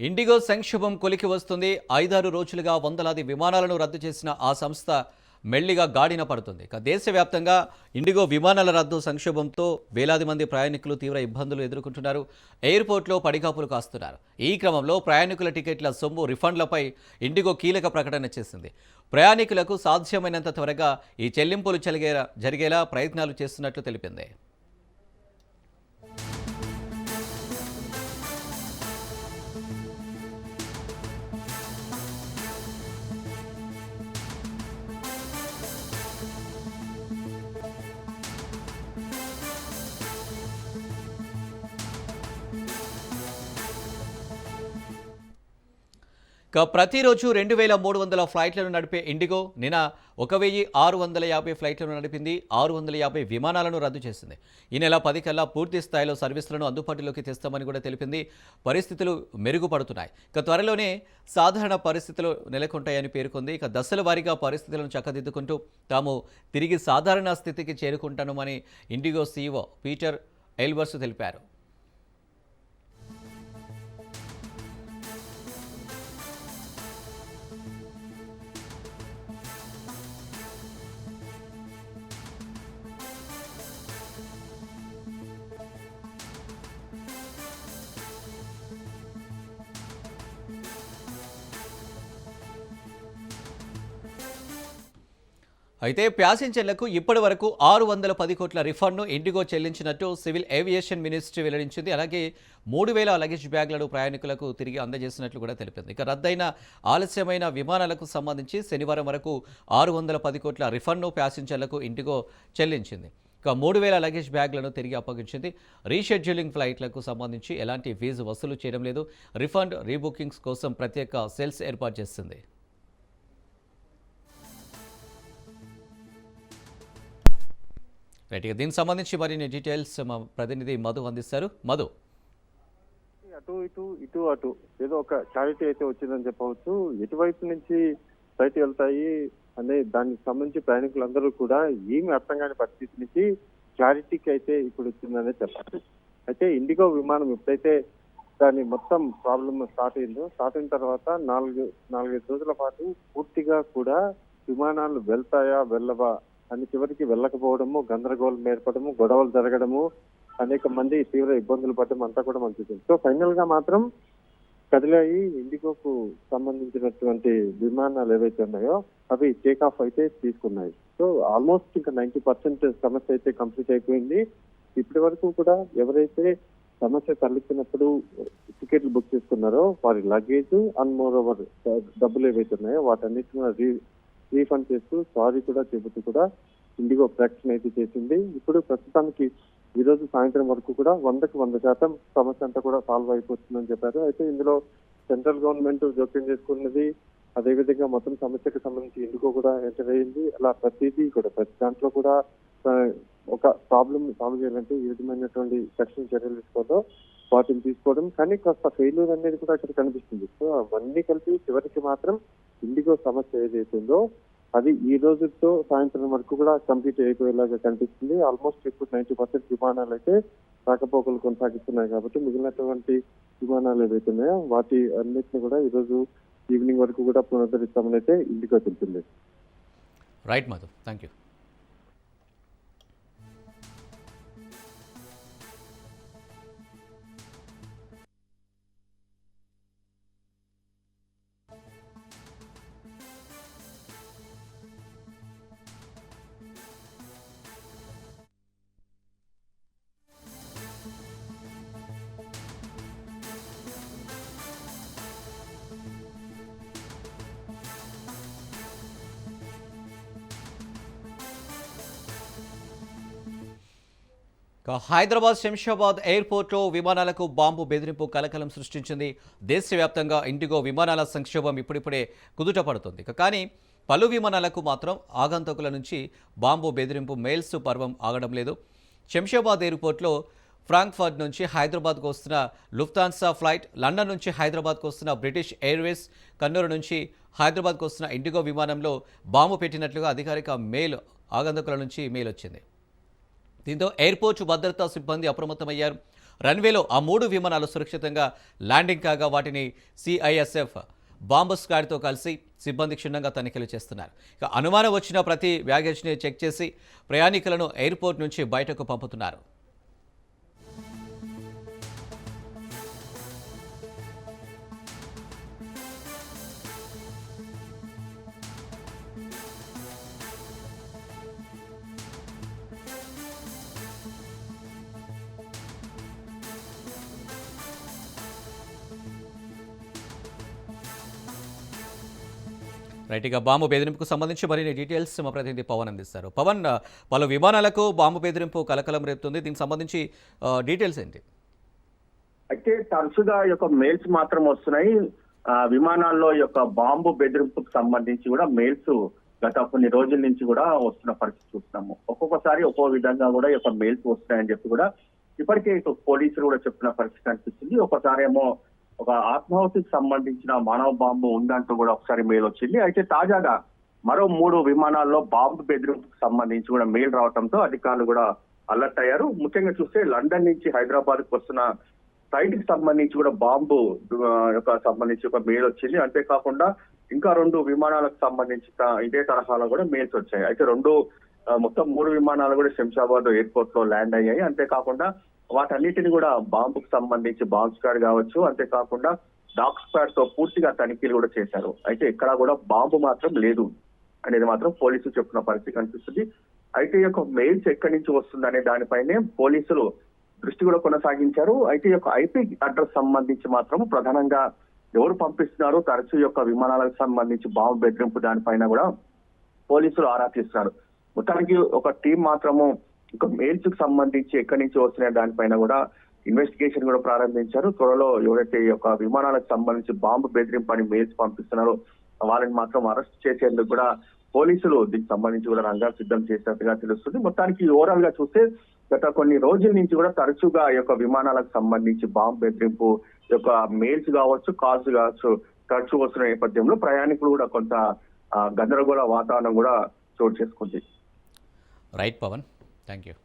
IndiGo సంక్షోభం కొలికి వస్తుంది. 5-6 రోజులుగా వందలాది విమానాలను రద్దు చేసిన ఆ సంస్థ మెల్లిగా గాడిన పడుతుంది. దేశవ్యాప్తంగా ఇండిగో విమానాల రద్దు సంక్షోభంతో వేలాది మంది ప్రయాణికులు తీవ్ర ఇబ్బందులు ఎదుర్కొంటున్నారు. ఎయిర్పోర్ట్లో పడిగాపులు కాస్తున్నారు. ఈ క్రమంలో ప్రయాణికుల టికెట్ల సొమ్ము రిఫండ్లపై ఇండిగో కీలక ప్రకటన చేసింది. ప్రయాణికులకు సాధ్యమైనంత త్వరగా ఈ చెల్లింపులు జరిగేలా ప్రయత్నాలు చేస్తున్నట్లు తెలిపింది. ప్రతిరోజు 2300 ఫ్లైట్లను నడిపే ఇండిగో నిన్న 1650 ఫ్లైట్లను నడిపింది. 650 విమానాలను రద్దు చేసింది. ఈ నెల 10 కల్లా పూర్తి స్థాయిలో సర్వీసులను అందుబాటులోకి తెస్తామని కూడా తెలిపింది. పరిస్థితులు మెరుగుపడుతున్నాయి. త్వరలోనే సాధారణ పరిస్థితులు నెలకొంటాయని పేర్కొంది. దశల వారీగా పరిస్థితులను చక్కదిద్దుకుంటూ తాము తిరిగి సాధారణ స్థితికి చేరుకుంటామని ఇండిగో సీఈఓ పీటర్ ఎల్బర్స్ తెలిపారు. అయితే ప్యాసింజర్లకు ఇప్పటి వరకు 610 కోట్ల రిఫండ్ను ఇండిగో చెల్లించినట్టు సివిల్ ఏవియేషన్ మినిస్ట్రీ వెల్లడించింది. అలాగే 3000 లగేజ్ బ్యాగ్లను ప్రయాణికులకు తిరిగి అందజేసినట్లు కూడా తెలిపింది. రద్దయిన ఆలస్యమైన విమానాలకు సంబంధించి శనివారం వరకు 610 కోట్ల రిఫండ్ను ప్యాసింజర్లకు ఇండిగో చెల్లించింది. 3000 లగేజ్ బ్యాగ్లను తిరిగి అప్పగించింది. రీషెడ్యూలింగ్ ఫ్లైట్లకు సంబంధించి ఎలాంటి ఫీజు వసూలు చేయడం లేదు. రిఫండ్ రీబుకింగ్స్ కోసం ప్రత్యేక సెల్స్ ఏర్పాటు చేసింది. రైట్, దీనికి సంబంధించి మరిన్ని డీటెయిల్స్ మా ప్రతినిధి మధు అందిస్తారు. మధు, ఇటు అటు ఏదో ఒక క్లారిటీ అయితే వచ్చిందని చెప్పవచ్చు. ఎటువైపు నుంచి ఫ్లైట్ వెళ్తాయి అనే దానికి సంబంధించి ప్రయాణికులందరూ కూడా ఏమి అర్థం కాని పరిస్థితి నుంచి క్లారిటీకి అయితే ఇప్పుడు వచ్చిందనే చెప్పాలి. అయితే ఇండిగో విమానం ఎప్పుడైతే దాని మొత్తం ప్రాబ్లమ్ స్టార్ట్ అయిన తర్వాత 4-5 రోజుల పాటు పూర్తిగా కూడా విమానాలు వెళ్తాయా వెళ్ళవా అని చివరికి వెళ్ళకపోవడము, గందరగోళం ఏర్పడము, గొడవలు జరగడము, అనేక మంది తీవ్ర ఇబ్బందులు పడడం అంతా కూడా మంచిది. సో ఫైనల్ గా మాత్రం కదిలాయి. ఇండిగోకు సంబంధించినటువంటి విమానాలు ఏవైతే ఉన్నాయో అవి టేక్ ఆఫ్ అయితే తీసుకున్నాయి. సో ఆల్మోస్ట్ ఇంకా 90% సమస్య అయితే కంప్లీట్ అయిపోయింది. ఇప్పటి వరకు కూడా ఎవరైతే సమస్య తలెత్తినప్పుడు టికెట్లు బుక్ చేసుకున్నారో వారి లగేజ్ అండ్ మోర్ ఓవర్ డబ్బులు ఏవైతే ఉన్నాయో వాటన్నిటిని రీఫండ్ చేస్తూ సారీ కూడా చెబుతూ కూడా ఇండిగో ప్రకటన అయితే చేసింది. ఇప్పుడు ప్రస్తుతానికి ఈ రోజు సాయంత్రం వరకు కూడా 100% సమస్య అంతా కూడా సాల్వ్ అయిపోతుందని చెప్పారు. అయితే ఇందులో సెంట్రల్ గవర్నమెంట్ జోక్యం చేసుకున్నది, అదేవిధంగా మొత్తం సమస్యకు సంబంధించి ఇండిగో కూడా ఎంటర్ అయ్యింది. అలా ప్రతి దాంట్లో కూడా ఒక ప్రాబ్లమ్ సాల్వ్ చేయాలంటే ఏ విధమైనటువంటి తక్షణ చర్యలు తీసుకోవడం వాటిని తీసుకోవడం, కానీ కాస్త ఫెయిల్యూర్ అనేది కూడా ఇక్కడ కనిపిస్తుంది. సో అవన్నీ కలిపి చివరికి మాత్రం ఇండిగో సమస్య ఏదైతుందో అది ఈ రోజుతో సాయంత్రం వరకు కూడా కంప్లీట్ అయిపోయేలాగా కనిపిస్తుంది. ఆల్మోస్ట్ ఇప్పుడు 90% విమానాలు అయితే రాకపోకలు కొనసాగిస్తున్నాయి. కాబట్టి మిగిలినటువంటి విమానాలు ఏవైతే ఉన్నాయో వాటి అన్నిటిని కూడా ఈ రోజు ఈవినింగ్ వరకు కూడా పునరుద్ధరిస్తామని అయితే ఇండిగో తెలిపింది. Right Madhu, thank you. Hyderabad Shamshabad ఎయిర్పోర్ట్లో విమానాలకు బాంబు బెదిరింపు కలకలం సృష్టించింది. దేశవ్యాప్తంగా ఇండిగో విమానాల సంక్షోభం ఇప్పుడిప్పుడే కుదుట పడుతుంది. కానీ పలు విమానాలకు మాత్రం ఆగంతకుల నుంచి బాంబు బెదిరింపు మెయిల్స్ పర్వం ఆగడం లేదు. శంషాబాద్ ఎయిర్పోర్ట్లో ఫ్రాంక్ఫర్ట్ నుంచి హైదరాబాద్కు వస్తున్న లుఫ్తాన్సా ఫ్లైట్, లండన్ నుంచి హైదరాబాద్కు వస్తున్న బ్రిటిష్ ఎయిర్వేస్, కన్నూరు నుంచి హైదరాబాద్కు వస్తున్న ఇండిగో విమానంలో బాంబు పెట్టినట్లుగా అధికారిక మెయిల్ ఆగంతకుల నుంచి మెయిల్ వచ్చింది. దీంతో ఎయిర్పోర్ట్ భద్రతా సిబ్బంది అప్రమత్తమయ్యారు. రన్వేలో ఆ 3 విమానాలు సురక్షితంగా ల్యాండింగ్ కాగా వాటిని సిఐఎస్ఎఫ్ బాంబు స్క్వాడ్తో కలిసి సిబ్బంది క్షుణ్ణంగా తనిఖీలు చేస్తున్నారు. ఇక అనుమానం వచ్చిన ప్రతి బ్యాగేజ్ని చెక్ చేసి ప్రయాణికులను ఎయిర్పోర్ట్ నుంచి బయటకు పంపుతున్నారు. రైట్, ఇక బాంబు బెదిరింపుకు సంబంధించి మరిన్ని డీటెయిల్స్ మా ప్రతినిధి పవన్ అందిస్తారు. పవన్, పలు విమానాలకు బాంబు బెదిరింపు కలకలం రేపుతుంది. దీనికి సంబంధించి డీటెయిల్స్ ఏంటి? అయితే తరచుగా మెయిల్స్ మాత్రం వస్తున్నాయి. విమానాల్లో బాంబు బెదిరింపుకు సంబంధించి కూడా మెయిల్స్ గత కొన్ని రోజుల నుంచి కూడా వస్తున్న పరిస్థితి చూస్తున్నాము. ఒక్కొక్కసారి ఒక్కో విధంగా కూడా మెయిల్స్ వస్తున్నాయని చెప్పి కూడా ఇప్పటికే పోలీసులు కూడా చెప్తున్న పరిస్థితి అనిపిస్తుంది. ఒకసారి ఏమో ఒక ఆత్మాహుతికి సంబంధించిన మానవ బాంబు ఉందంటూ కూడా ఒకసారి మెయిల్ వచ్చింది. అయితే తాజాగా మరో 3 విమానాల్లో బాంబు బెదిరింపుకు సంబంధించి కూడా మెయిల్ రావడంతో అధికారులు కూడా అలర్ట్ అయ్యారు. ముఖ్యంగా చూస్తే లండన్ నుంచి హైదరాబాద్ కు వస్తున్న ఫ్లైట్ కి సంబంధించి కూడా బాంబు సంబంధించి ఒక మెయిల్ వచ్చింది. అంతేకాకుండా ఇంకా 2 విమానాలకు సంబంధించి ఇదే తరహాలో కూడా మెయిల్స్ వచ్చాయి. అయితే మొత్తం 3 విమానాలు కూడా శంషాబాద్ ఎయిర్పోర్ట్ లో ల్యాండ్ అయ్యాయి. అంతేకాకుండా వాటన్నిటిని కూడా బాంబుకు సంబంధించి బాంబ్ స్క్వాడ్ కావచ్చు, అంతేకాకుండా డాగ్ స్క్వాడ్ తో పూర్తిగా తనిఖీలు కూడా చేశారు. అయితే ఎక్కడా కూడా బాంబు మాత్రం లేదు అనేది మాత్రం పోలీసులు చెప్తున్న పరిస్థితి కనిపిస్తుంది. అయితే మెయిల్స్ ఎక్కడి నుంచి వస్తుందనే దానిపైనే పోలీసులు దృష్టి కూడా కొనసాగించారు. అయితే ఐపీ అడ్రస్ సంబంధించి మాత్రం ప్రధానంగా ఎవరు పంపిస్తున్నారు, తరచూ విమానాలకు సంబంధించి బాంబు బెదిరింపు దానిపైన కూడా పోలీసులు ఆరా తీస్తున్నారు. మొత్తానికి ఒక టీం మాత్రము మెయిల్స్ కు సంబంధించి ఎక్కడి నుంచి వస్తున్నాయి దానిపైన కూడా ఇన్వెస్టిగేషన్ కూడా ప్రారంభించారు. త్వరలో ఎవరైతే విమానాలకు సంబంధించి బాంబు బెదిరింపు అని మెయిల్స్ పంపిస్తున్నారో వాళ్ళని మాత్రం అరెస్ట్ చేసేందుకు కూడా పోలీసులు దీనికి సంబంధించి కూడా రంగాలు సిద్ధం చేసినట్టుగా తెలుస్తుంది. మొత్తానికి ఓవరాల్ గా చూస్తే గత కొన్ని రోజుల నుంచి కూడా తరచుగా విమానాలకు సంబంధించి బాంబు బెదిరింపు మెయిల్స్ కావచ్చు, కాల్స్ కావచ్చు తరచూ వస్తున్న నేపథ్యంలో ప్రయాణికులు కూడా కొంత గందరగోళ వాతావరణం కూడా చోటు చేసుకుంది. Right Pawan, thank you.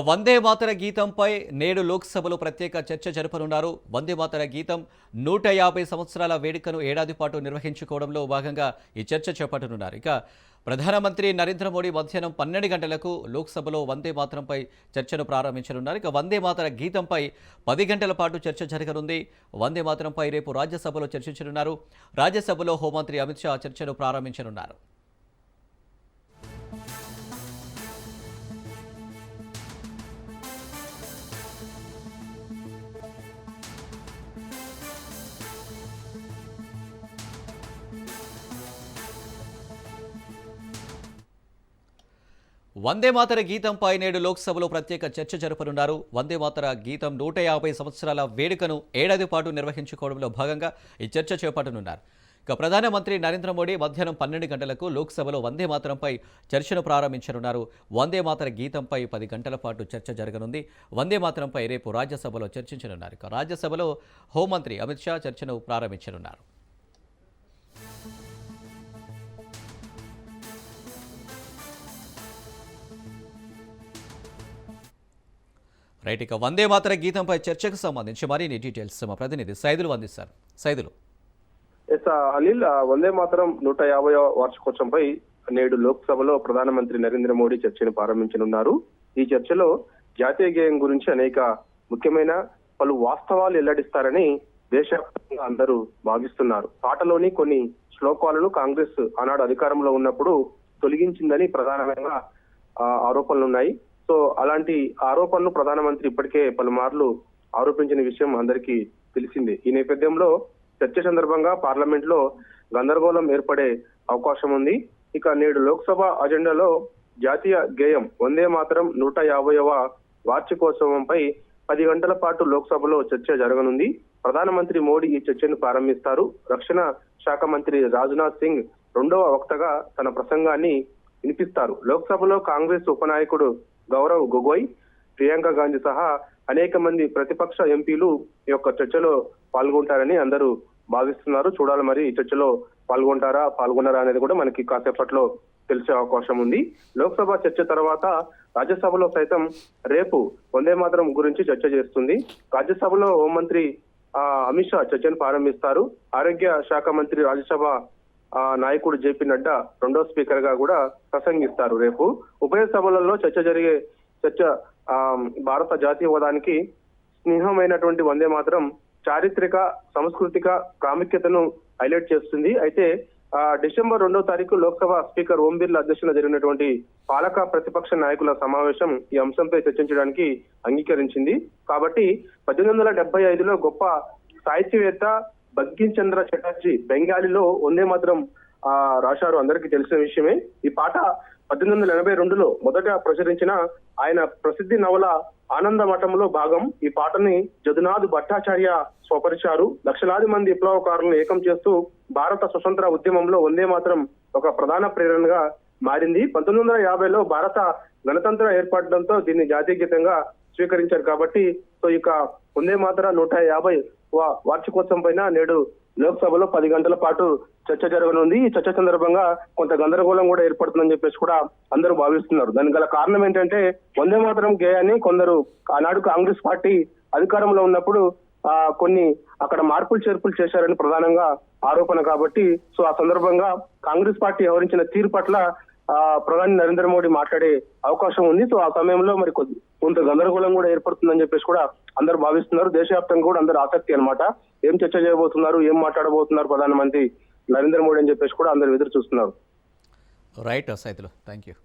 Vande Mataram గీతంపై నేడు లోక్సభలో ప్రత్యేక చర్చ జరపనున్నారు. వందే మాతర గీతం 150 సంవత్సరాల వేడుకను ఏడాది పాటు నిర్వహించుకోవడంలో భాగంగా ఈ చర్చ చేపట్టనున్నారు. ఇక ప్రధానమంత్రి నరేంద్ర మోడీ మధ్యాహ్నం 12 గంటలకు లోక్సభలో వందే మాతరంపై చర్చను ప్రారంభించనున్నారు. ఇక వందే మాతర గీతంపై 10 గంటల పాటు చర్చ జరగనుంది. వందే మాతరంపై రేపు రాజ్యసభలో చర్చించనున్నారు. రాజ్యసభలో హోంమంత్రి అమిత్ షా చర్చను ప్రారంభించనున్నారు. వందే మాతర గీతంపై నేడు లోక్సభలో ప్రత్యేక చర్చ జరపనున్నారు. వందే మాతర గీతం 150 సంవత్సరాల వేడుకను ఏడాది పాటు నిర్వహించుకోవడంలో భాగంగా ఈ చర్చ చేపట్టనున్నారు. ఇక ప్రధానమంత్రి నరేంద్ర మోడీ మధ్యాహ్నం 12 గంటలకు లోక్సభలో వందే మాతరంపై చర్చను ప్రారంభించనున్నారు. వందే మాతర గీతంపై 10 గంటల పాటు చర్చ జరగనుంది. వందే మాతరంపై రేపు రాజ్యసభలో చర్చించనున్నారు. ఇక రాజ్యసభలో హోంమంత్రి అమిత్ షా చర్చను ప్రారంభించనున్నారు. రైట్, ఇక వందే మాతర గీతంపై చర్చకు సంబంధించి మరిన్ని డీటెయిల్స్ మా ప్రతినిధి సైదులు అందిస్తారు. సైదులు. అనిల్, వందే మాతరం 150వ వార్షికోత్సవంపై నేడు లోక్సభలో ప్రధానమంత్రి నరేంద్ర మోడీ చర్చను ప్రారంభించనున్నారు. ఈ చర్చలో జాతీయ గేయం గురించి అనేక ముఖ్యమైన పలు వాస్తవాలు వెల్లడిస్తారని దేశవ్యాప్తంగా అందరూ భావిస్తున్నారు. పాటలోని కొన్ని శ్లోకాలను కాంగ్రెస్ ఆనాడు అధికారంలో ఉన్నప్పుడు తొలగించిందని ప్రధానంగా ఆరోపణలున్నాయి. సో అలాంటి ఆరోపణలు ప్రధానమంత్రి ఇప్పటికే పలుమార్లు ఆరోపించిన విషయం అందరికీ తెలిసిందే. ఈ నేపథ్యంలో చర్చ సందర్భంగా పార్లమెంట్ లో గందరగోళం ఏర్పడే అవకాశం ఉంది. ఇక నేడు లోక్సభ అజెండాలో జాతీయ గేయం వందే మాతరం 150వ వార్షికోత్సవంపై 10 గంటల పాటు లోక్సభలో చర్చ జరగనుంది. ప్రధానమంత్రి మోడీ ఈ చర్చను ప్రారంభిస్తారు. రక్షణ శాఖ మంత్రి రాజ్నాథ్ సింగ్ రెండవ వక్తగా తన ప్రసంగాన్ని వినిపిస్తారు. లోక్సభలో కాంగ్రెస్ ఉపనాయకుడు గౌరవ్ గొగోయ్, ప్రియాంక గాంధీ సహా అనేక మంది ప్రతిపక్ష ఎంపీలు ఈ యొక్క చర్చలో పాల్గొంటారని అందరూ భావిస్తున్నారు. చూడాలి మరి ఈ చర్చలో పాల్గొన్నారా అనేది కూడా మనకి కాసేపట్లో తెలిసే అవకాశం ఉంది. లోక్సభ చర్చ తర్వాత రాజ్యసభలో సైతం రేపు వందే మాతరం గురించి చర్చ చేస్తుంది. రాజ్యసభలో హోంమంత్రి అమిత్ షా చర్చను ప్రారంభిస్తారు. ఆరోగ్య శాఖ మంత్రి రాజ్యసభ నాయకుడు జేపీ నడ్డా రెండో స్పీకర్ గా కూడా ప్రసంగిస్తారు. రేపు ఉభయ సభలలో చర్చ భారత జాతీయ హోదానికి స్నేహమైనటువంటి వందే మాతరం చారిత్రక సాంస్కృతిక ప్రాముఖ్యతను హైలైట్ చేస్తుంది. అయితే డిసెంబర్ 2వ తారీఖు లోక్సభ స్పీకర్ ఓం బిర్లా అధ్యక్షతన జరిగినటువంటి పాలక ప్రతిపక్ష నాయకుల సమావేశం ఈ అంశంపై చర్చించడానికి అంగీకరించింది. కాబట్టి 1875లో గొప్ప సాహిత్యవేత్త బంకిం చంద్ర చటర్జీ బెంగాలీలో వందే మాతరం రాశారు, అందరికీ తెలిసిన విషయమే. ఈ పాట 1882లో మొదట ప్రచురించిన ఆయన ప్రసిద్ధి నవల ఆనంద మఠంలో భాగం. ఈ పాటని జదునాథ్ భట్టాచార్య స్వపరిచారు. లక్షలాది మంది విప్లవకారులను ఏకం చేస్తూ భారత స్వతంత్ర ఉద్యమంలో వందే మాతరం ఒక ప్రధాన ప్రేరణగా మారింది. 1950లో భారత గణతంత్ర ఏర్పడడంతో దీన్ని జాతీయ గీతంగా స్వీకరించారు. కాబట్టి ఇక వందే మాతర 150 వార్షికోత్సవం పైన నేడు లోక్సభలో 10 గంటల పాటు చర్చ జరగనుంది. ఈ చర్చ సందర్భంగా కొంత గందరగోళం కూడా ఏర్పడుతుందని చెప్పేసి కూడా అందరూ భావిస్తున్నారు. దానికి గల కారణం ఏంటంటే వందే మాతరం గేయాన్ని కొందరు ఆనాడు కాంగ్రెస్ పార్టీ అధికారంలో ఉన్నప్పుడు కొన్ని అక్కడ మార్పులు చేర్పులు చేశారని ప్రధానంగా ఆరోపణ. కాబట్టి ఆ సందర్భంగా కాంగ్రెస్ పార్టీ వ్యవహరించిన తీరు పట్ల ప్రధాని నరేంద్ర మోడీ మాట్లాడే అవకాశం ఉంది. ఆ సమయంలో మరి కొంత గందరగోళం కూడా ఏర్పడుతుందని చెప్పేసి కూడా అందరూ భావిస్తున్నారు. దేశవ్యాప్తంగా కూడా అందరూ ఆసక్తి అన్నమాట. ఏం చర్చ చేయబోతున్నారు, ఏం మాట్లాడబోతున్నారు ప్రధానమంత్రి నరేంద్ర మోడీ అని చెప్పేసి కూడా అందరూ ఎదురు చూస్తున్నారు. రైట్ సైతులు, థ్యాంక్ యూ.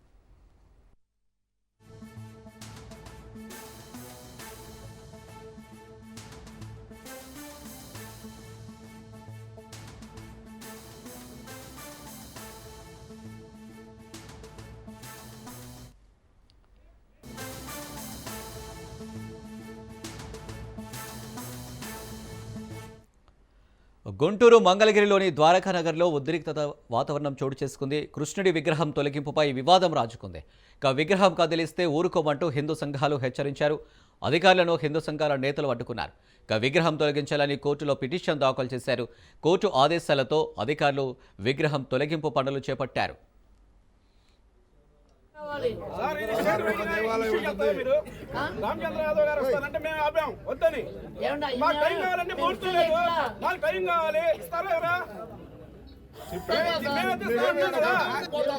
గుంటూరు మంగళగిరిలోని ద్వారకానగర్లో ఉద్రిక్తత వాతావరణం చోటు చేసుకుంది. కృష్ణుడి విగ్రహం తొలగింపుపై వివాదం రాజుకుంది. ఇక విగ్రహం కదిలిస్తే ఊరుకోమంటూ హిందూ సంఘాలు హెచ్చరించారు. అధికారులను హిందూ సంఘాల నేతలు అడ్డుకున్నారు. ఇక విగ్రహం తొలగించాలని కోర్టులో పిటిషన్ దాఖలు చేశారు. కోర్టు ఆదేశాలతో అధికారులు విగ్రహం తొలగింపు పనులు చేపట్టారు.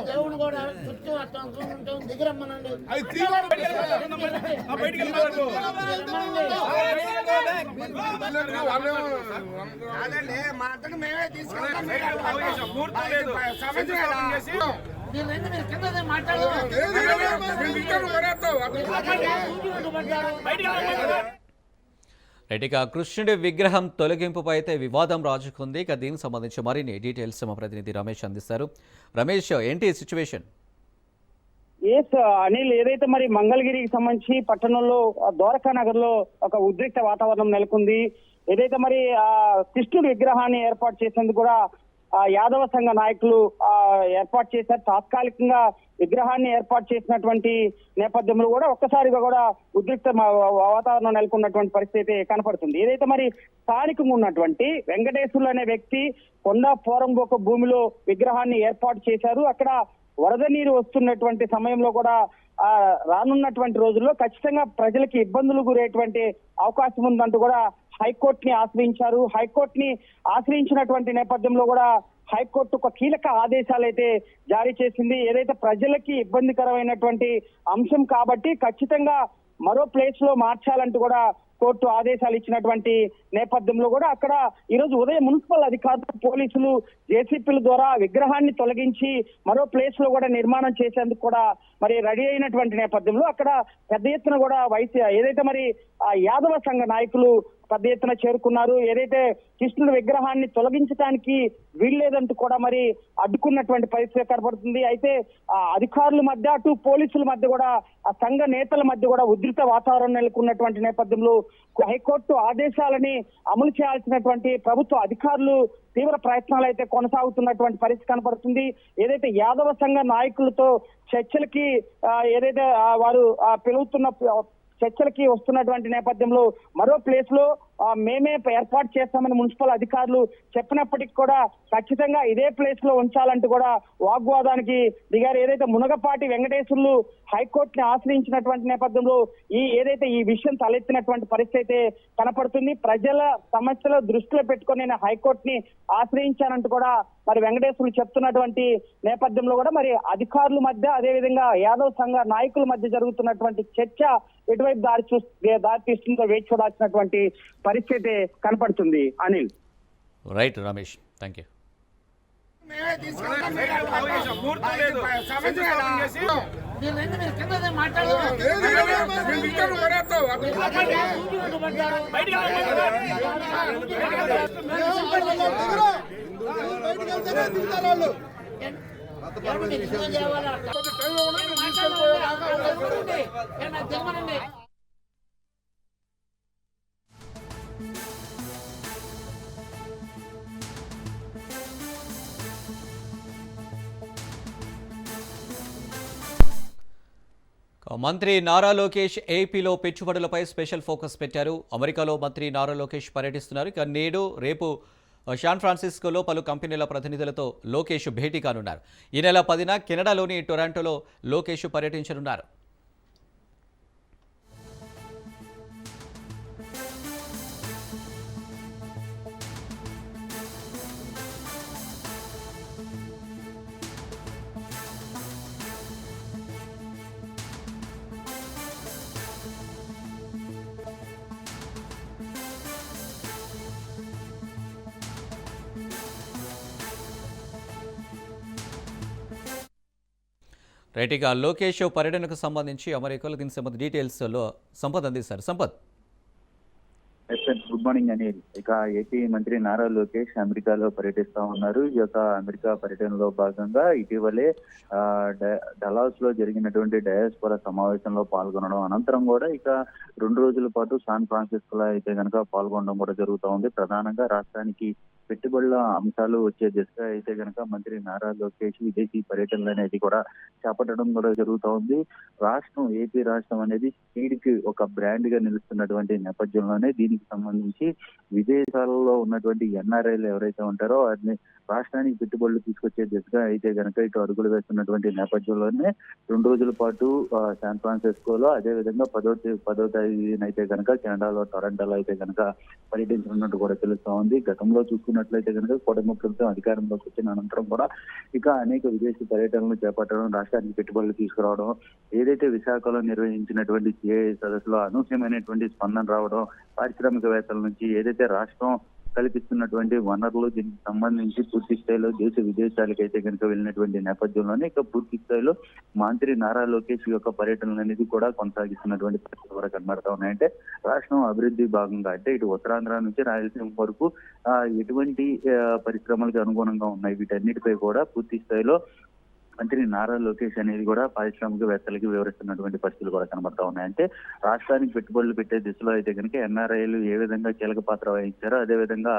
దేవుడు కూడా చుట్టూ దిగరమ్మనండి. మాటను మేమే తీసుకుంటాం. ఇక కృష్ణుడి విగ్రహం తొలగింపుపై అయితే వివాదం రాజుకుంది. ఇక దీనికి సంబంధించి మరిన్ని డీటెయిల్స్ మా ప్రతినిధి రమేష్ అందిస్తారు. రమేష్, ఏంటి సిచ్యువేషన్? అనిల్, ఏదైతే మరి మంగళగిరికి సంబంధించి పట్టణంలో ద్వారకానగర్ లో ఒక ఉద్రిక్త వాతావరణం నెలకొంది. ఏదైతే మరి కృష్ణుడి విగ్రహాన్ని ఏర్పాటు చేసేందుకు కూడా యాదవ సంఘ నాయకులు ఏర్పాటు చేశారు. తాత్కాలికంగా విగ్రహాన్ని ఏర్పాటు చేసినటువంటి నేపథ్యంలో కూడా ఒక్కసారిగా కూడా ఉద్రిక్త వాతావరణం నెలకొన్నటువంటి పరిస్థితి కనపడుతుంది. ఏదైతే మరి స్థానికంగా ఉన్నటువంటి వెంకటేశ్వర్లు అనే వ్యక్తి కొండ పోరంబోక భూమిలో విగ్రహాన్ని ఏర్పాటు చేశారు. అక్కడ వరద నీరు వస్తున్నటువంటి సమయంలో కూడా రానున్నటువంటి రోజుల్లో ఖచ్చితంగా ప్రజలకి ఇబ్బందులు గురేటువంటి అవకాశం ఉందంటూ కూడా హైకోర్టుని ఆశ్రయించారు. హైకోర్టుని ఆశ్రయించినటువంటి నేపథ్యంలో కూడా హైకోర్టు ఒక కీలక ఆదేశాలు అయితే జారీ చేసింది. ఏదైతే ప్రజలకి ఇబ్బందికరమైనటువంటి అంశం కాబట్టి ఖచ్చితంగా మరో ప్లేస్ లో మార్చాలంటూ కూడా కోర్టు ఆదేశాలు ఇచ్చినటువంటి నేపథ్యంలో కూడా అక్కడ ఈ రోజు ఉదయం మున్సిపల్ అధికారులు పోలీసులు జేసీపీల ద్వారా విగ్రహాన్ని తొలగించి మరో ప్లేస్ లో కూడా నిర్మాణం చేసేందుకు కూడా మరి రెడీ అయినటువంటి నేపథ్యంలో అక్కడ పెద్ద ఎత్తున కూడా ఏదైతే మరి ఆ యాదవ సంఘ నాయకులు పెద్ద ఎత్తున చేరుకున్నారు. ఏదైతే కృష్ణుడి విగ్రహాన్ని తొలగించడానికి వీల్లేదంటూ కూడా మరి అడ్డుకున్నటువంటి పరిస్థితి కనబడుతుంది. అయితే ఆ అధికారుల మధ్య అటు పోలీసుల మధ్య కూడా ఆ సంఘ నేతల మధ్య కూడా ఉధృత వాతావరణం నెలకొన్నటువంటి నేపథ్యంలో హైకోర్టు ఆదేశాలని అమలు చేయాల్సినటువంటి ప్రభుత్వ అధికారులు తీవ్ర ప్రయత్నాలు అయితే కొనసాగుతున్నటువంటి పరిస్థితి కనపడుతుంది. ఏదైతే యాదవ సంఘ నాయకులతో చర్చలకి ఏదైతే వారు పిలుస్తున్న చర్చలకి వస్తున్నటువంటి నేపథ్యంలో మరో ప్లేస్ లో మేమే ఏర్పాటు చేస్తామని మున్సిపల్ అధికారులు చెప్పినప్పటికీ కూడా ఖచ్చితంగా ఇదే ప్లేస్ లో ఉంచాలంటూ కూడా వాగ్వాదానికి దిగారు. ఏదైతే మునగపాటి వెంకటేశ్వర్లు హైకోర్టుని ఆశ్రయించినటువంటి నేపథ్యంలో ఏదైతే ఈ విషయం తలెత్తినటువంటి పరిస్థితి అయితే కనపడుతుంది. ప్రజల సమస్యలు దృష్టిలో పెట్టుకొని నేను హైకోర్టుని ఆశ్రయించానంటూ కూడా మరి వెంకటేశ్వర్లు చెప్తున్నటువంటి నేపథ్యంలో కూడా మరి అధికారుల మధ్య అదేవిధంగా యాదవ్ సంఘ నాయకుల మధ్య జరుగుతున్నటువంటి చర్చ ఎటువైపు దారి తీస్తుందో వేచి చూడాల్సినటువంటి పరిస్థితి కనపడుతుంది. Anil. Right Ramesh, thank you. మేమే తీసుకుంటాం. మీరు కింద మాట్లాడదు. మంత్రి నారా లోకేష్ ఏపీలో పెట్టుబడులపై స్పెషల్ ఫోకస్ పెట్టారు. అమెరికాలో మంత్రి నారా లోకేష్ పర్యటిస్తున్నారు. ఇక నేడు రేపు శాన్ ఫ్రాన్సిస్కోలో పలు కంపెనీల ప్రతినిధులతో లోకేష్ భేటీ కానున్నారు. ఈ నెల 10న కెనడాలోని టొరాంటోలో లోకేష్ పర్యటించనున్నారు. రైట్, ఇక లోకేష్ పర్యటనకు సంబంధించి అమెరికాలో దీనికి సంబంధించి డీటెయిల్స్లో సంపత్ అందిస్తారు. సంపత్. Good morning Anil. ఇక ఏపీ మంత్రి నారా లోకేష్ అమెరికాలో పర్యటిస్తా ఉన్నారు. ఈ యొక్క అమెరికా పర్యటనలో భాగంగా ఇటీవలే డలాస్ లో జరిగినటువంటి డయాస్పోరా సమావేశంలో పాల్గొనడం అనంతరం కూడా ఇక 2 రోజుల పాటు శాన్ ఫ్రాన్సిస్కోలో అయితే కనుక పాల్గొనడం కూడా జరుగుతూ ఉంది. ప్రధానంగా రాష్ట్రానికి పెట్టుబడుల అంశాలు వచ్చే దిశగా అయితే కనుక మంత్రి నారా లోకేష్ విదేశీ పర్యటనలు అనేది కూడా చేపట్టడం కూడా జరుగుతూ ఉంది. రాష్ట్రం ఏపీ రాష్ట్రం అనేది స్పీడ్ కి ఒక బ్రాండ్ గా నిలుస్తున్నటువంటి నేపథ్యంలోనే దీనికి సంబంధించి విదేశాలలో ఉన్నటువంటి ఎన్ఆర్ఐలు ఎవరైతే ఉంటారో వారిని రాష్ట్రానికి పెట్టుబడులు తీసుకొచ్చే దిశగా అయితే కనుక ఇటు అడుగులు వేస్తున్నటువంటి నేపథ్యంలోనే 2 రోజుల పాటు శాన్ ఫ్రాన్సిస్కోలో అదేవిధంగా 10వ తేదీన అయితే కనుక కెనడాలో టొరంటోలో అయితే కనుక పర్యటించనున్నట్టు కూడా తెలుస్తా ఉంది. గతంలో చూసుకున్నట్లయితే కనుక కూటమి ప్రభుత్వం అధికారంలోకి వచ్చిన అనంతరం కూడా ఇక అనేక విదేశీ పర్యటనలు చేపట్టడం, రాష్ట్రానికి పెట్టుబడులు తీసుకురావడం, ఏదైతే విశాఖలో నిర్వహించినటువంటి సిఐ సదస్సులో అనూహ్యమైనటువంటి స్పందన రావడం, పారిశ్రామికవేత్తల నుంచి ఏదైతే రాష్ట్రం కల్పిస్తున్నటువంటి వనరులు దీనికి సంబంధించి పూర్తి స్థాయిలో దేశ విదేశాలకు అయితే కనుక వెళ్ళినటువంటి నేపథ్యంలోనే ఇక పూర్తి స్థాయిలో మంత్రి నారా లోకేష్ యొక్క పర్యటనలు అనేది కూడా కొనసాగిస్తున్నటువంటి పరిస్థితులు కూడా కనబడతా ఉన్నాయంటే రాష్ట్రం అభివృద్ధి భాగంగా అంటే ఇటు ఉత్తరాంధ్ర నుంచి రాయలసీమ వరకు ఎటువంటి పరిశ్రమలకు అనుగుణంగా ఉన్నాయి వీటన్నిటిపై కూడా పూర్తి స్థాయిలో మంత్రి నారా లోకేష్ అనేది కూడా పారిశ్రామికవేత్తలకి వివరిస్తున్నటువంటి పరిస్థితులు కూడా కనబడతా ఉన్నాయి. అంటే రాష్ట్రానికి పెట్టుబడులు పెట్టే దిశలో అయితే కనుక ఎన్ఆర్ఐలు ఏ విధంగా కీలక పాత్ర వహించారో అదేవిధంగా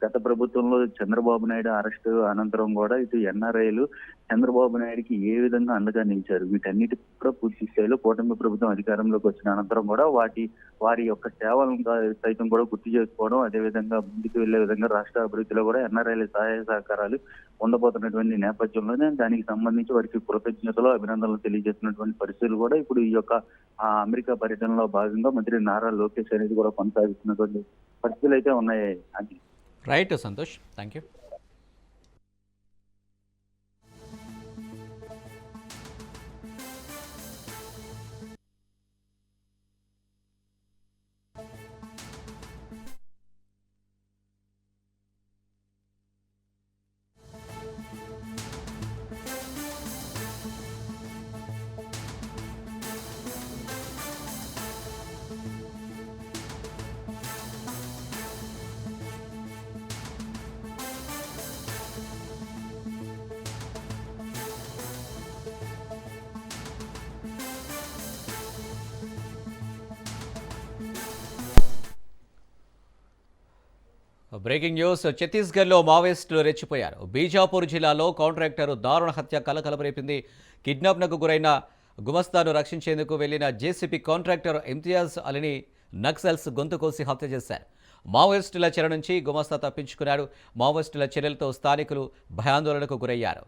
గత ప్రభుత్వంలో చంద్రబాబు నాయుడు అరెస్ట్ అనంతరం కూడా ఇటు ఎన్ఆర్ఐలు చంద్రబాబు నాయుడుకి ఏ విధంగా అండగా నిలిచారు వీటన్నిటి కూడా పూర్తి స్థాయిలో కూటమి ప్రభుత్వం అధికారంలోకి వచ్చిన అనంతరం కూడా వారి యొక్క సేవలను సైతం కూడా గుర్తు చేసుకోవడం, అదేవిధంగా ముందుకు వెళ్లే విధంగా రాష్ట్ర అభివృద్ధిలో కూడా ఎన్ఆర్ఐల సహాయ సహకారాలు ఉండబోతున్నటువంటి నేపథ్యంలోనే దానికి సంబంధించి వారికి కృతజ్ఞతలు అభినందనలు తెలియజేస్తున్నటువంటి పరిస్థితులు కూడా ఇప్పుడు ఈ యొక్క అమెరికా పర్యటనలో భాగంగా మంత్రి నారా లోకేష్ అనేది కూడా కొనసాగిస్తున్నటువంటి పరిస్థితులు అయితే ఉన్నాయి. అని right Santosh, thank you. Breaking news. ఛత్తీస్గఢ్లో మావోయిస్టులు రెచ్చిపోయారు. బీజాపూర్ జిల్లాలో కాంట్రాక్టర్ దారుణ హత్య కలకలం రేపింది. కిడ్నాప్నకు గురైన గుమస్తాను రక్షించేందుకు వెళ్లిన జేసీబీ కాంట్రాక్టర్ ఇమ్తియాజ్ అలీని నక్సల్స్ గొంతు కోసి హత్య చేశారు. మావోయిస్టుల చెర నుంచి గుమస్తా తప్పించుకున్నాడు. మావోయిస్టుల చర్యలతో స్థానికులు భయాందోళనకు గురయ్యారు.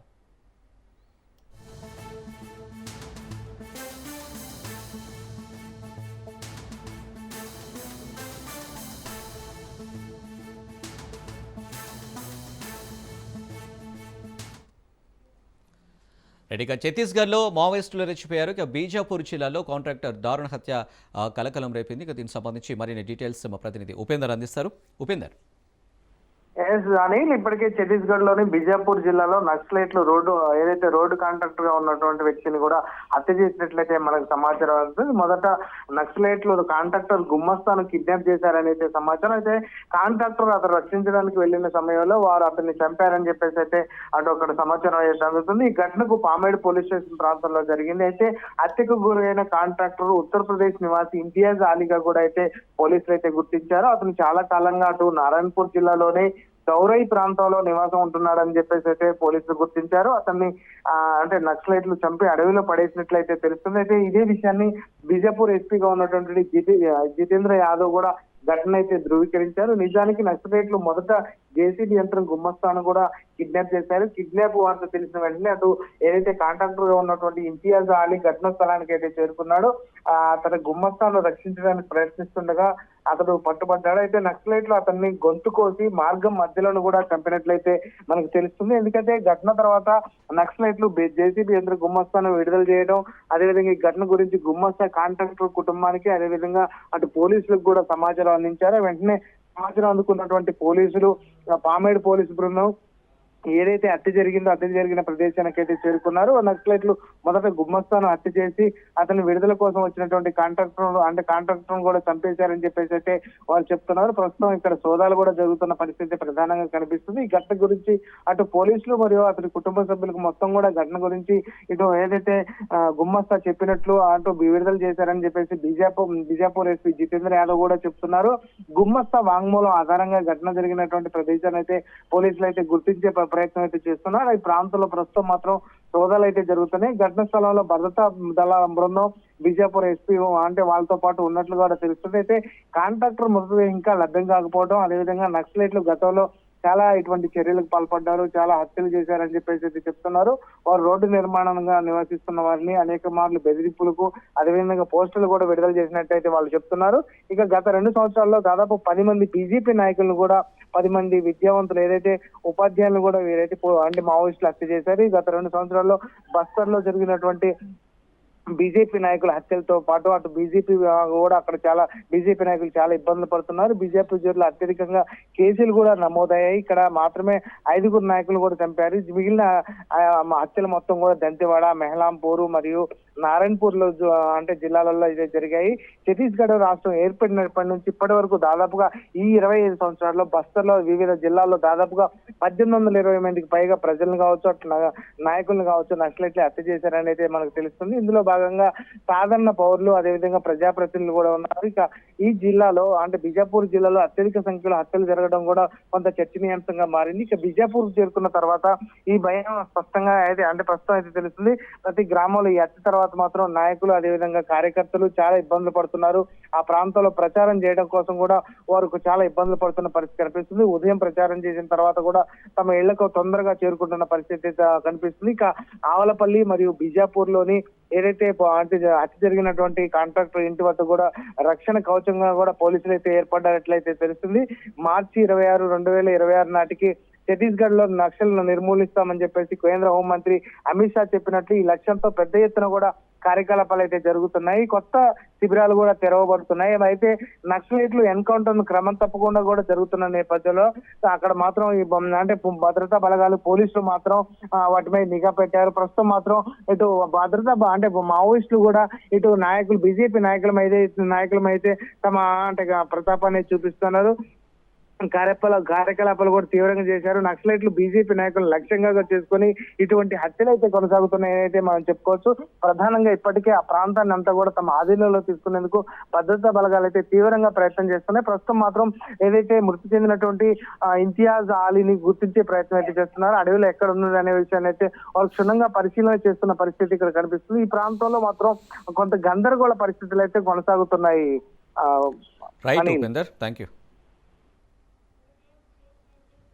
ఇక ఛత్తీస్గఢ్లో మావోయిస్టులు రెచ్చిపోయారు. ఇక బీజాపూర్ జిల్లాలో కాంట్రాక్టర్ దారుణ హత్య కలకలం రేపింది. ఇక దీనికి సంబంధించి మరిన్ని డీటెయిల్స్ మా ప్రతినిధి ఉపేందర్ అందిస్తారు. ఉపేందర్. అనిల్, ఇప్పటికే ఛత్తీస్గఢ్ లోని బిజాపూర్ జిల్లాలో నక్సలైట్లు రోడ్డు కాంట్రాక్టర్ గా ఉన్నటువంటి వ్యక్తిని కూడా హత్య చేసినట్లయితే మనకు సమాచారం వస్తుంది. మొదట నక్సలైట్లు కాంట్రాక్టర్ గుమ్మస్తాను కిడ్నాప్ చేశారని అయితే సమాచారం. అయితే కాంట్రాక్టర్ అతను రక్షించడానికి వెళ్లిన సమయంలో వారు అతన్ని చంపారని చెప్పేసి అయితే అటు అక్కడ సమాచారం అయితే అందుతుంది. ఈ ఘటనకు పామేడ్ పోలీస్ స్టేషన్ ప్రాంతంలో జరిగింది. అయితే హత్యకు గురైన కాంట్రాక్టర్ ఉత్తరప్రదేశ్ నివాసి ఇంతియాజ్ అలీగా కూడా అయితే పోలీసులు అయితే గుర్తించారు. అతను చాలా కాలంగా అటు నారాయణపూర్ జిల్లాలోనే చౌరై ప్రాంతంలో నివాసం ఉంటున్నాడని చెప్పేసి అయితే పోలీసులు గుర్తించారు. అతన్ని అంటే నక్సలైట్లు చంపి అడవిలో పడేసినట్లయితే తెలుస్తుంది. అయితే ఇదే విషయాన్ని బీజాపూర్ ఎస్పీగా ఉన్నటువంటి జితేంద్ర యాదవ్ కూడా ఘటన అయితే ధృవీకరించారు. నిజానికి నక్సలైట్లు మొదట జేసీబీ యంత్రం గుమ్మస్తాను కూడా కిడ్నాప్ చేశారు. కిడ్నాప్ వార్త తెలిసిన వెంటనే అటు ఏదైతే కాంట్రాక్టర్ గా ఉన్నటువంటి ఇంతియాజ్ అలీ ఘటనా స్థలానికి అయితే చేరుకున్నాడు. తన గుమ్మస్తాను రక్షించడానికి ప్రయత్నిస్తుండగా అతడు పట్టుబడ్డాడు. అయితే నక్సలైట్లు అతన్ని గొంతు కోసి మార్గం మధ్యలో కూడా చంపినట్లయితే మనకు తెలుస్తుంది. ఎందుకంటే ఘటన తర్వాత నక్సలైట్లు జేసీబీ యంత్రం గుమ్మస్తాను విడుదల చేయడం, అదేవిధంగా ఈ ఘటన గురించి గుమ్మస్తా కాంట్రాక్టర్ కుటుంబానికి అదేవిధంగా అటు పోలీసులకు కూడా సమాచారం అందించారు. వెంటనే సమాచారం అందుకున్నటువంటి పోలీసులు పామేడ్ పోలీసు బృందం ఏదైతే హత్య జరిగిన ప్రదేశానికి అయితే చేరుకున్నారు. నక్సలైట్లు మొదట గుమ్మస్తాను హత్య చేసి అతని విడుదల కోసం వచ్చినటువంటి కాంట్రాక్టర్ కూడా చంపేశారని చెప్పేసి అయితే వాళ్ళు చెప్తున్నారు. ప్రస్తుతం ఇక్కడ సోదాలు కూడా జరుగుతున్న పరిస్థితి ప్రధానంగా కనిపిస్తుంది. ఈ ఘటన గురించి అటు పోలీసులు మరియు అతని కుటుంబ సభ్యులకు మొత్తం కూడా ఘటన గురించి ఇటు ఏదైతే గుమ్మస్తా చెప్పినట్లు అటు విడుదల చేశారని చెప్పేసి బిజాపూర్ ఎస్పీ జితేంద్ర యాదవ్ కూడా చెప్తున్నారు. గుమ్మస్తా వాంగ్మూలం ఆధారంగా ఘటన జరిగినటువంటి ప్రదేశాన్ని అయితే పోలీసులు అయితే గుర్తించే ప్రయత్నం అయితే చేస్తున్నారు. ఈ ప్రాంతంలో ప్రస్తుతం మాత్రం సోదాలు అయితే జరుగుతున్నాయి. ఘటన స్థలంలో భద్రతా దళాల బృందం బిజాపూర్ ఎస్పీ అంటే వాళ్ళతో పాటు ఉన్నట్లు కూడా తెలుస్తుంది. అయితే కాంట్రాక్టర్ మృతదేహం ఇంకా లభ్యం కాకపోవడం, అదేవిధంగా నక్సలైట్లు గతంలో చాలా ఇటువంటి చర్యలకు పాల్పడ్డారు, చాలా హత్యలు చేశారని చెప్పేసి అయితే చెప్తున్నారు. వారు రోడ్డు నిర్మాణంగా నివసిస్తున్న వారిని అనేక మార్లు బెదిరింపులకు అదేవిధంగా పోస్టులు కూడా విడుదల చేసినట్టయితే వాళ్ళు చెప్తున్నారు. ఇక గత 2 సంవత్సరాల్లో దాదాపు 10 మంది బీజేపీ నాయకులను కూడా 10 మంది విద్యావంతులు ఏదైతే ఉపాధ్యాయులు కూడా వీరైతే అంటే మావోయిస్టులు హత్య చేశారు. గత 2 సంవత్సరాల్లో బస్తర్లో జరిగినటువంటి బీజేపీ నాయకుల హత్యలతో పాటు అటు బీజేపీ కూడా అక్కడ బీజేపీ నాయకులు చాలా ఇబ్బందులు పడుతున్నారు. బీజేపీ జోర్లు అత్యధికంగా కేసులు కూడా నమోదయ్యాయి. ఇక్కడ మాత్రమే 5 నాయకులు కూడా చంపారు. మిగిలిన హత్యలు మొత్తం కూడా దంతెవాడ, మెహలాంపూర్ మరియు నారాయణపూర్ లో అంటే జిల్లాలలో అయితే జరిగాయి. ఛత్తీస్గఢ్ రాష్ట్రం ఏర్పడినప్పటి నుంచి ఇప్పటి వరకు దాదాపుగా ఈ 25 సంవత్సరాల్లో బస్తర్లో వివిధ జిల్లాల్లో దాదాపుగా 1820 మందికి పైగా ప్రజలను కావచ్చు అటు నాయకులను కావచ్చు నక్సలైట్లు హత్య చేశారని అయితే మనకు తెలుస్తుంది. ఇందులో భాగంగా సాధారణ పౌరులు అదేవిధంగా ప్రజాప్రతినిధులు కూడా ఉన్నారు. ఇక ఈ జిల్లాలో అంటే బిజాపూర్ జిల్లాలో అత్యధిక సంఖ్యలో హత్యలు జరగడం కూడా కొంత చర్చనీయాంశంగా మారింది. ఇక బిజాపూర్ చేరుకున్న తర్వాత ఈ భయం స్పష్టంగా అంటే ప్రస్తుతం అయితే తెలుస్తుంది. ప్రతి గ్రామంలో ఈ హత్య తర్వాత మాత్రం నాయకులు అదేవిధంగా కార్యకర్తలు చాలా ఇబ్బందులు పడుతున్నారు. ఆ ప్రాంతంలో ప్రచారం చేయడం కోసం కూడా వారు చాలా ఇబ్బందులు పడుతున్న పరిస్థితి కనిపిస్తుంది. ఉదయం ప్రచారం చేసిన తర్వాత కూడా తమ ఇళ్లకు తొందరగా చేరుకుంటున్న పరిస్థితి కనిపిస్తుంది. ఇక ఆవలపల్లి మరియు బిజాపూర్ లోని ఏదైతే హత్య జరిగినటువంటి కాంట్రాక్టర్ ఇంటి వద్ద కూడా రక్షణ కవచంగా కూడా పోలీసులు అయితే ఏర్పడ్డట్లయితే తెలుస్తుంది. మార్చి 26, 2026 నాటికి ఛత్తీస్గఢ్ లో నక్సల్ను నిర్మూలిస్తామని చెప్పేసి కేంద్ర హోంమంత్రి అమిత్ షా చెప్పినట్లు ఈ లక్ష్యంతో పెద్ద ఎత్తున కూడా కార్యకలాపాలు అయితే జరుగుతున్నాయి. కొత్త శిబిరాలు కూడా తెరవబడుతున్నాయి. అయితే నక్సలైట్లు ఎన్కౌంటర్ క్రమం తప్పకుండా కూడా జరుగుతున్న నేపథ్యంలో అక్కడ మాత్రం ఈ అంటే భద్రతా బలగాలు పోలీసులు మాత్రం వాటిపై నిఘా పెట్టారు. ప్రస్తుతం మాత్రం ఇటు భద్రతా అంటే మావోయిస్టులు కూడా ఇటు నాయకులు బీజేపీ నాయకులమైతే తమ అంటే ప్రతాపాన్ని చూపిస్తున్నారు. కార్యకలాపాలు కూడా తీవ్రంగా చేశారు. నక్సలైట్లు బీజేపీ నాయకులు లక్ష్యంగా చేసుకుని ఇటువంటి హత్యలు అయితే కొనసాగుతున్నాయి అయితే మనం చెప్పుకోవచ్చు. ప్రధానంగా ఇప్పటికే ఆ ప్రాంతాన్ని అంతా కూడా తమ ఆధీనంలో తీసుకునేందుకు భద్రతా బలగాలు అయితే తీవ్రంగా ప్రయత్నం చేస్తున్నాయి. ప్రస్తుతం మాత్రం ఏదైతే మృతి చెందినటువంటి ఇంతియాజ్ అలీని గుర్తించే ప్రయత్నం అయితే చేస్తున్నారు. అడవిలో ఎక్కడ ఉన్నది అనే విషయాన్ని అయితే వాళ్ళు క్షుణ్ణంగా పరిశీలన చేస్తున్న పరిస్థితి ఇక్కడ కనిపిస్తుంది. ఈ ప్రాంతంలో మాత్రం కొంత గందరగోళ పరిస్థితులు అయితే కొనసాగుతున్నాయి. Right Upender, thank you.